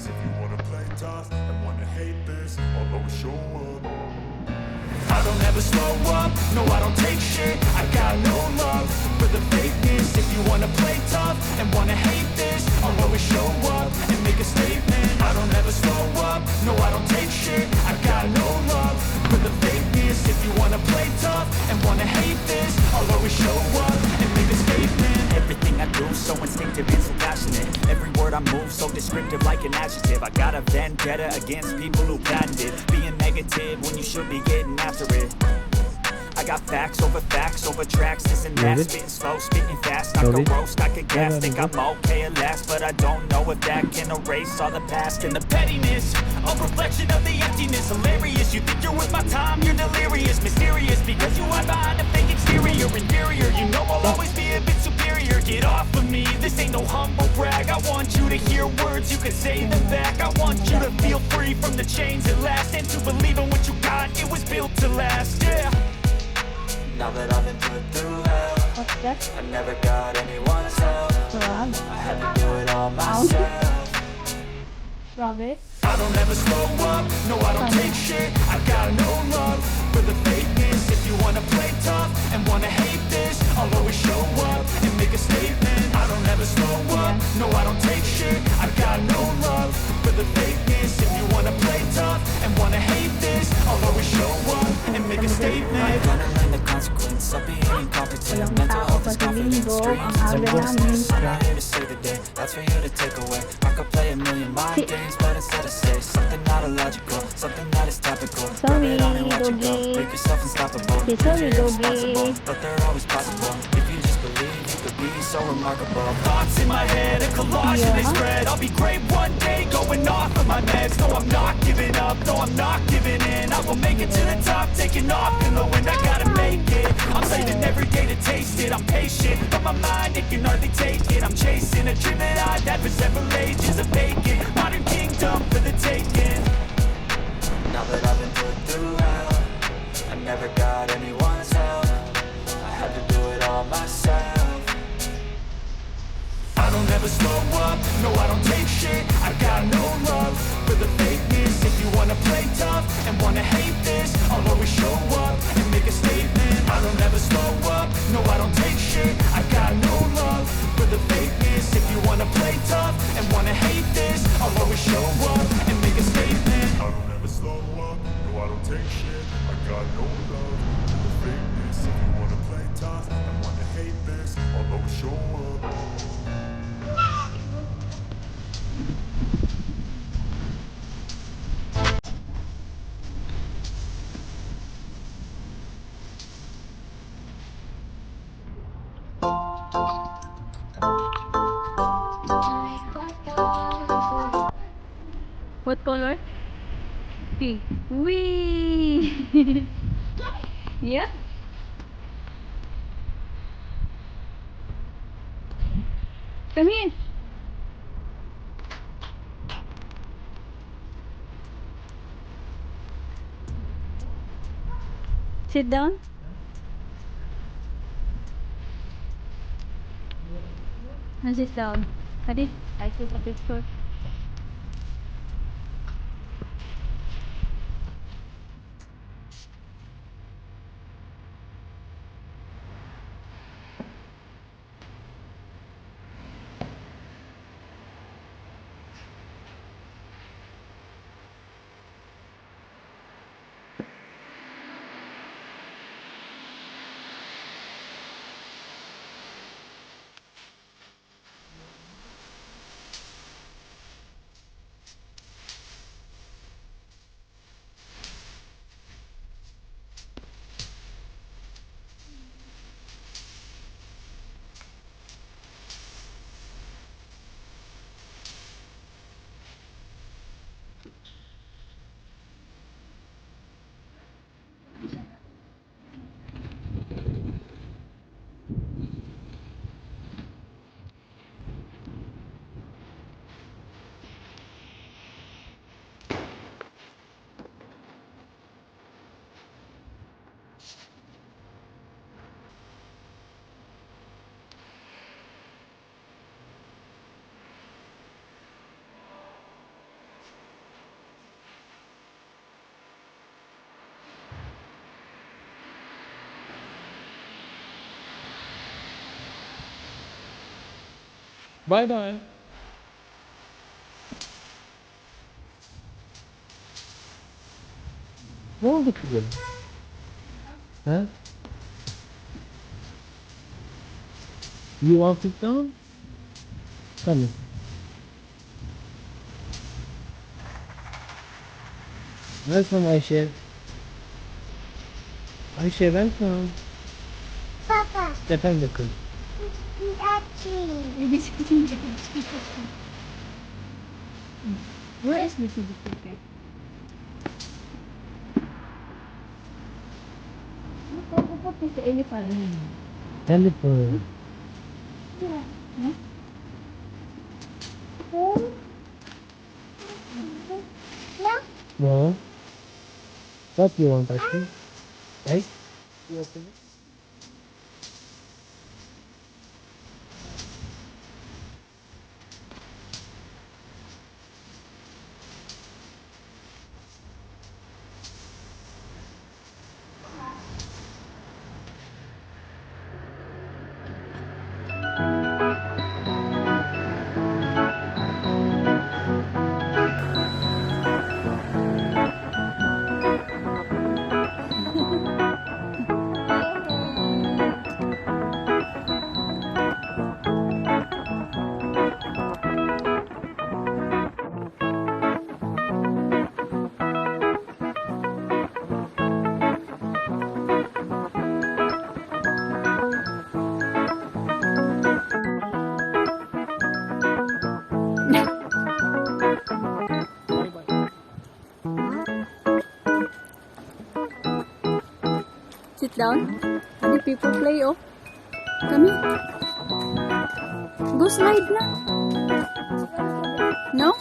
this. If you wanna play tough and wanna hate this, I'll always show up. I don't ever slow up, no I don't take shit. I got no love for the fakeness. If you wanna play tough and wanna hate this, I'll always show up and make a statement. I don't ever slow up, no I don't take shit. I got no love for the fakeness. If you wanna play tough and wanna hate this, I'll always show up and make a statement. Everything I do so instinctive and so passionate. Every word I move so descriptive like an adjective. I got a vendetta against people who patented being negative when you should be getting after it. I got facts over tracks, this and that. Spitting slow, spitting fast, I could roast, I could gas. Think I'm okay at last, but I don't know if that can erase all the past. And the pettiness, a reflection of the emptiness. Hilarious, you think you're worth my time, you're delirious. Mysterious, because you hide behind a fake exterior. Inferior, you know I'll always be a bit superior. Get off of me, this ain't no humble brag. I want you to hear words, you can say them back. I want you to feel free from the chains at last, and to believe in what you got, it was built to last, yeah. Now that I've been put through hell, What's that? I never got anyone's help. Grabe. I had to do it all myself. Grabe. I don't ever slow up, no I don't take shit. I got no love for the fakeness. If you wanna play tough and wanna hate this, I'll always show up and make a statement. I don't ever slow up, no I don't take shit. I got no love for the fakeness. If you wanna play tough and wanna hate this, I'll always show up and make a statement. Gonna learn the consequence of being incompetent. Mental health is confidence, dreams it's a business. I'm not here to save the day, that's for you to take away. I could play a million mind games, but instead I say something not illogical, something that is topical. Rub it on and watch it go, make yourself unstoppable. Sorry, You're irresponsible, but they're always possible. If you just believe, you could be so remarkable. Thoughts in my head, a collage and they spread. I'll be great one day, going off of my meds. No, I'm not giving up, no, I'm not giving in. I will make it to the top, taking off in the wind. I gotta make it, I'm saving every day to taste it. I'm patient, but my mind, it can hardly take it. I'm chasing a dream that I've had for several ages. A vacant, modern kingdom for the taking. Now that I've been put through hell, I never got anyone's help. I had to do it all myself. I don't ever slow up, no I don't take shit. I got no love for the fakeness. If you wanna play tough and wanna hate this, I'll always show up and make a statement. I don't ever slow up, no I don't take shit. I got no love for the fakeness. If you wanna play tough and wanna hate this, I'll always show up and make a statement. I don't ever slow up, no I don't take shit. I got no love for the fakeness. If you wanna play tough and wanna hate this, I'll always show up. What color? Pink. Wee! Yeah. Come in. Sit down. And sit down. Ready? I took a picture. Bye-bye. Bakit yun? Huh? You want it down? Come. Welcome, Aisha. Aisha, welcome. Papa, Stefan, look. Where is Missy Biscuit? What is the elephant? Telephone. Yeah. no, No. What you want, Aisha? Hey? You open it? Sit down. How do people play, oh? Come here. Go slide na. No?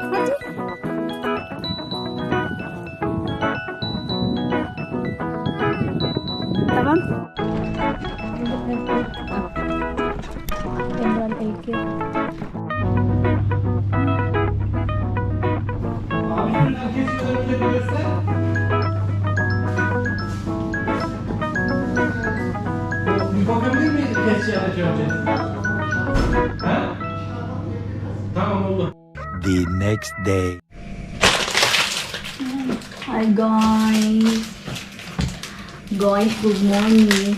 Ate? Tamam. Imran LK. Bir bakabilir miyiz keseceğiz önce? Ha? Tamam oldu. The next day. Hi guys. Guys, good morning.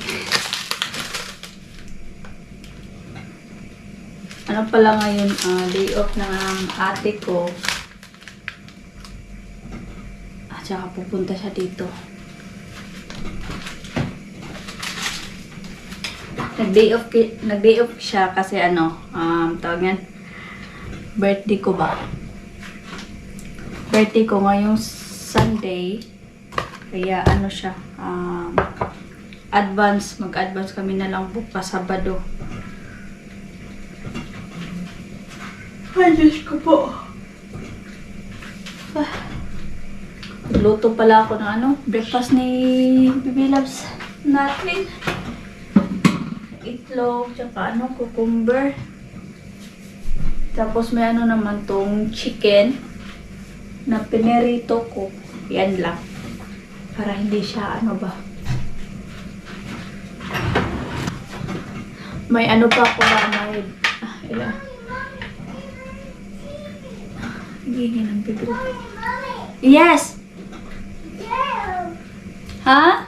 Ano pala ngayon, day off ng ate ko. At saka pupunta siya dito. Nag-day off siya kasi tawag yan, birthday ko ba? Birthday ko ngayong Sunday. Kaya siya, mag-advance kami na lang bukas Sabado. Ay, Diyos ko po. Luto pala ako ng breakfast ni Baby Loves natin. Itlog, tsaka cucumber. Tapos may naman tong chicken na pinerito ko. Yan lang. Para hindi siya may pa ako may ilan. Hingin ng bibig. Yes! Ha?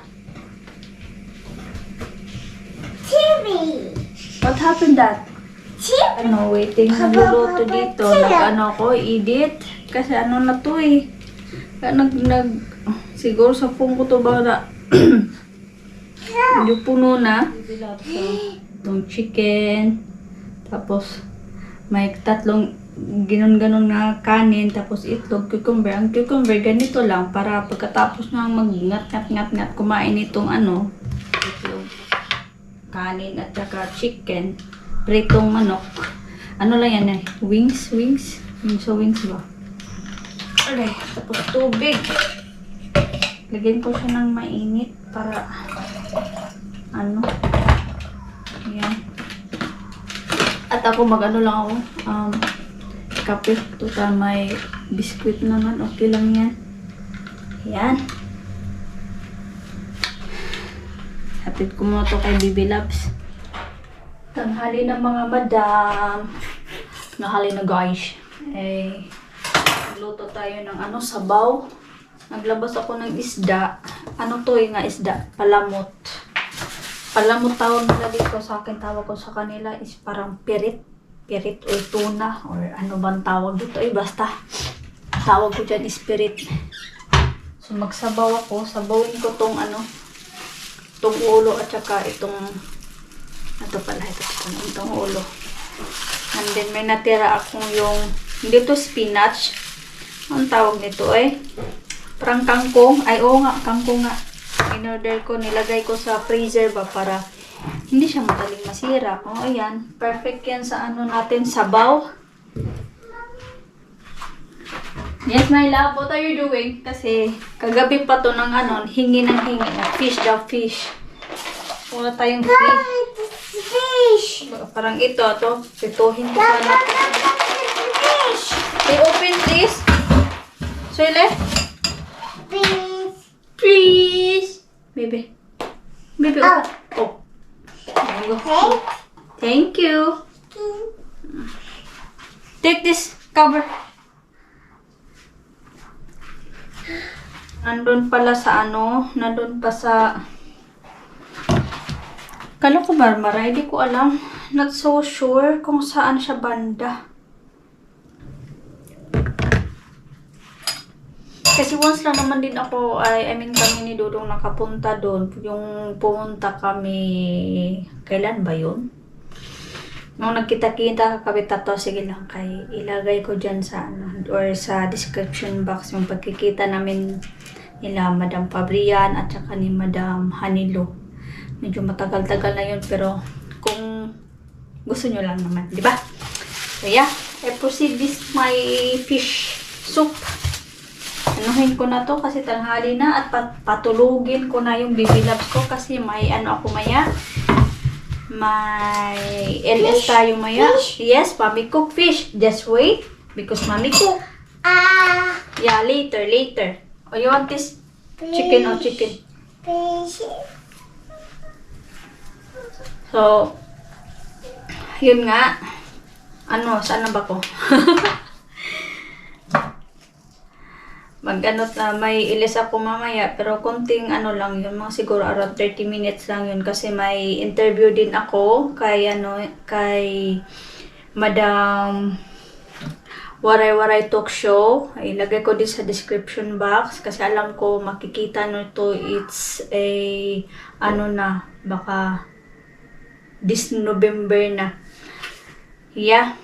TV. What happened that? TV. Waiting nagluluto dito. Ako, edit. Kasi na to eh. Siguro sa phone ko to ba na yung puno na. Itong chicken. Tapos, may tatlong ganon na kanin. Tapos itlog, cucumber. Ang cucumber, ganito lang. Para pagkatapos na mag-ngat, kumain itong itlog, kanin at saka chicken. Pritong manok. Lang yan wings ba? Okay, tapos tubig. Lagyan ko siya ng mainit para Ayan. At ako lang ako kape. Total may biskuit naman. Okay lang yan. Ayan. Hatid ko muna to kay Baby Loves. Tanghali na mga madam. Tanghali na guys. Nagluto tayo ng sabaw. Naglabas ako ng isda. Ano to nga isda? Palamot. Palamot tawag nila dito. Sa akin tawag ko sa kanila is parang pirit. Pirit or tuna. Or ano bang tawag dito? Basta. Tawag ko dyan is pirit. So magsabaw ako. Sabawin ko tong tong ulo at saka itong itong ulo. And then may natira akong yung hindi to spinach. Ang tawag nito parang kangkong. Ay, oo nga, kangkong nga. In-order ko, nilagay ko sa freezer ba para hindi siya madaling masira. O, ayan. Perfect yan sa natin, sabaw. Yes, my love. What are you doing? Kasi, kagabi pa to ng hingi ng hingi na fish daw, fish. Wala tayong fish. Fish. Parang ito, pituhin ko sana. Fish. Hey, open please. Sile? Please. Please. Baby. Baby, Oh. open. Oh. There you go. Thank you. Take this cover. Nandun pala sa nandun pa sa kala ko Marmara, hindi ko alam. Not so sure kung saan siya banda. Kasi once lang naman din ako, kami ni Dudong nakapunta doon. Yung pumunta kami, kailan ba yun? Nung nagkita-kita kami tatlo, sige lang ilagay ko dyan sa or sa description box yung pagkikita namin nila Madam Fabrian at saka ni Madam Hanilo. Medyo matagal-tagal na yun, pero kung gusto nyo lang naman, di ba? So yeah, I proceed with my fish soup. Anuhin ko na to kasi tanghali na at patulugin ko na yung baby loves ko kasi may ako maya. May LS tayo maya. Yes, mommy cook fish. Just wait because mommy cook. Yeah, later. Oh, you want this chicken or chicken? Fish. So, yun nga. Saan na ba ko? May ilis ako mamaya, pero konting lang yun, mga siguro around 30 minutes lang yun kasi may interview din ako kay Madam Waray Talk Show. Ilagay ko din sa description box kasi alam ko makikita nito it's baka this November na. Yeah.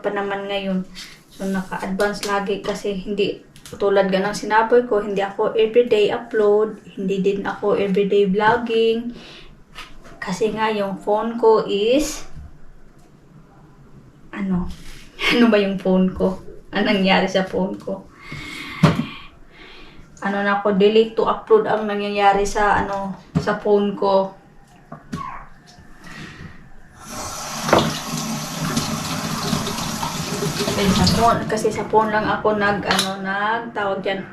Pa naman ngayon. So, naka-advance lagi kasi hindi, tulad ng sinabi ko, hindi ako everyday upload, hindi din ako everyday vlogging. Kasi nga, yung phone ko is, ano ba yung phone ko? Anong nangyari sa phone ko? Delete to upload ang nangyayari sa, sa phone ko. Sa phone, kasi sa phone lang ako tawag dyan,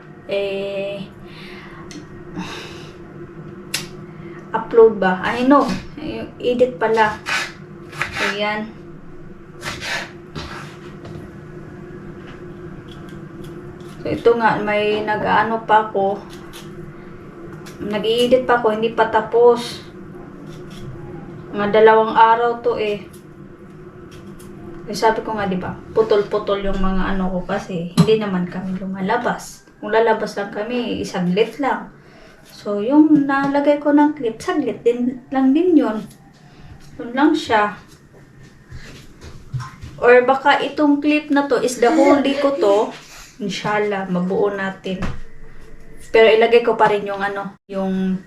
upload ba? I know, edit pala. Ayan. So, ito nga, may nag-i-edit pa ako, hindi pa tapos. Mga 2 araw to sabi ko nga, di ba, putol-putol yung mga ko kasi hindi naman kami lumalabas. Kung lalabas lang kami, isaglit lang. So, yung nalagay ko ng clip, saglit lang din yun. Yun lang siya. Or baka itong clip na to is the whole day ko to. Inshallah, mabuo natin. Pero ilagay ko pa rin yung yung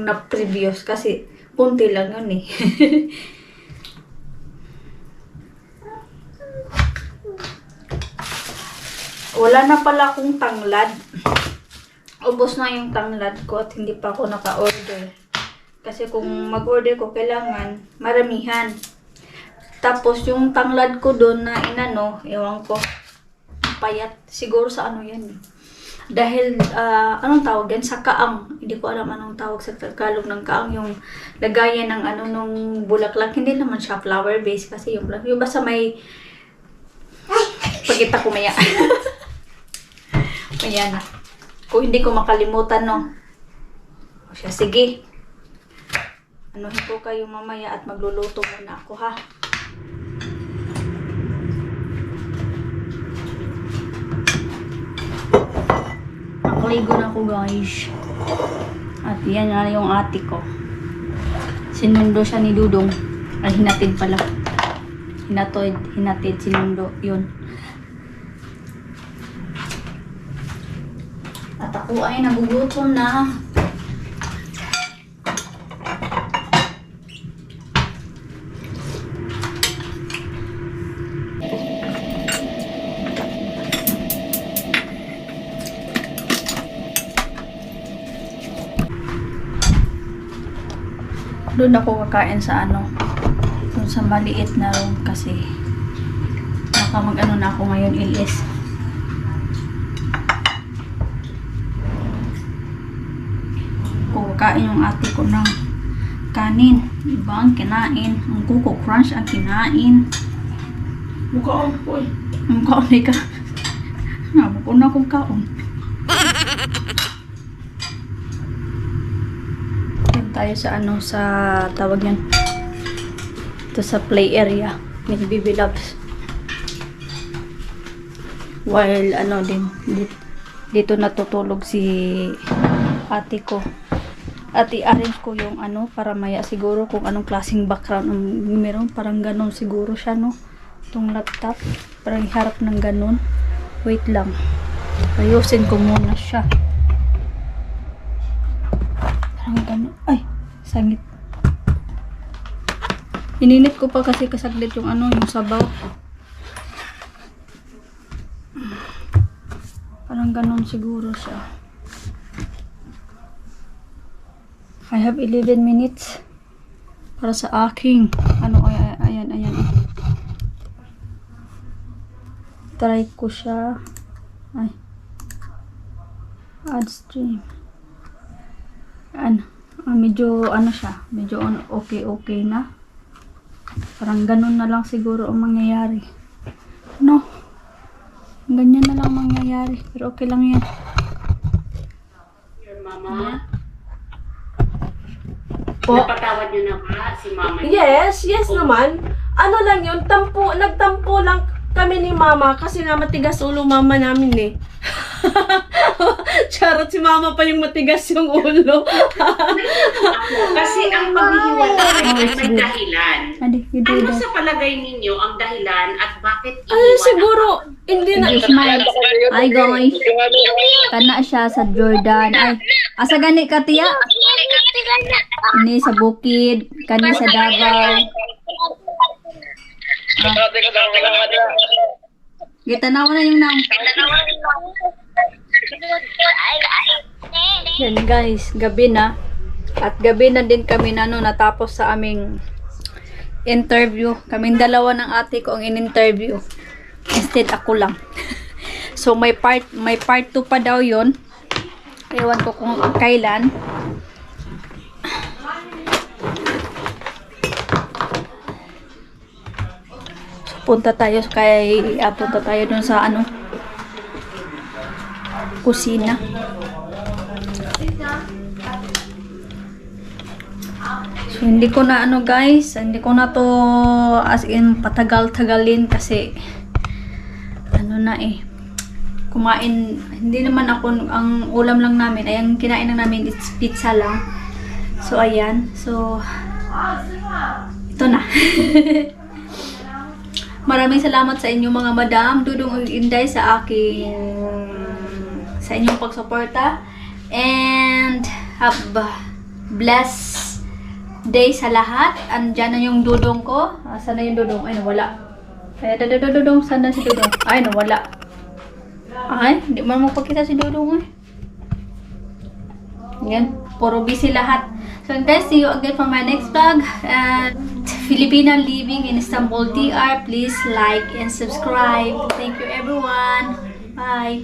na previous kasi kunti lang yun Wala na pala akong tanglad. Ubos na yung tanglad ko at hindi pa ako naka-order. Kasi kung mag-order ko, kailangan maramihan. Tapos yung tanglad ko doon na ewan ko, payat. Siguro sa yan dahil, anong tawag yan? Sa kaang. Hindi ko alam anong tawag sa Tagalog ng kaang. Yung lagayan ng ano, nung bulaklak. Hindi naman siya flower base kasi yung bulaklak. Yung basta may, pagkita ko maya. Ayan. Kung hindi ko makalimutan, no. O siya, sige. Anuhin ko kayo mamaya at magluluto muna ako, ha. Nakaligo na ako, guys. At yan na yung ate ko. Sinundo siya ni Dudong. Ay, hinatid pala. Hinatid, sinundo. Yun. At ako ay nagugutom na. Doon ako kakain sa ano, doon sa maliit na room kasi baka mag-ano na ako ngayon, ilis. Kakain yung ate ko ng kanin. Iba ang kinain. Ang Coco Crunch ang kinain. Mukhaon ko eh. Mukhaon ka. Nabukon na akong kaon. Tayo sa ano, sa tawag yan, ito sa play area with Bibi Loves, while ano din dito natutulog si ate ko at i-arrange ko yung ano para maya siguro kung anong klaseng background ang meron, parang ganon siguro siya, no, itong laptop parang harap ng ganon. Wait lang, ayusin ko muna siya. Ay, sangit. Ininit ko pa kasi kasaglit yung ano, yung sabaw. Parang ganon siguro siya. I have 11 minutes para sa aking ano, ayan. Try ko siya. Ay. Add stream. Medyo ano siya, medyo okay na. Parang ganun na lang siguro ang mangyayari. No, ganyan na lang mangyayari, pero okay lang yan. Your mama? Po? Napatawad niyo na ba si mama? Yes naman. Ano lang yun, nagtampo lang kami ni mama kasi nga matigas ulo mama namin eh. Charot, si mama pa yung matigas yung ulo. Kasi ang paghihiwalay ay may dahilan. Ano sa palagay ninyo ang dahilan at bakit iniwan? Siguro, hindi na. Ay, guys. Kana siya sa Jordan. Ay, asa gani ka, tiya? Ini sa bukid. Kani sa Davao. Gitanaw na yung nang. Yan guys, gabi na. At gabi na din kami na natapos sa aming interview. Kaming dalawa ng ate ko ang in-interview. Instead ako lang. So may part 2 pa daw yon. Ewan ko kung kailan. Punta tayo dun sa ano, kusina. So hindi ko na ano guys, hindi ko na to as in patagal-tagalin kasi ano na eh, kumain, hindi naman ako, ang ulam lang namin ay ang kinain lang namin is pizza lang. So ayan, so ito na. Maraming salamat sa inyo mga madam, Dudong Inday, sa inyong pagsuporta. And have a blessed day sa lahat. Andyan na yung Dudong ko. Saan na yung Dudong? Ay, nawala. Ay, Dudong. Saan na si Dudong? Ay, nawala. Ay, hindi mo magpakita si Dudong. Yan, puro busy lahat. So guys, see you again for my next vlog. Filipina living in Istanbul, DR. Please like and subscribe. Thank you everyone. Bye.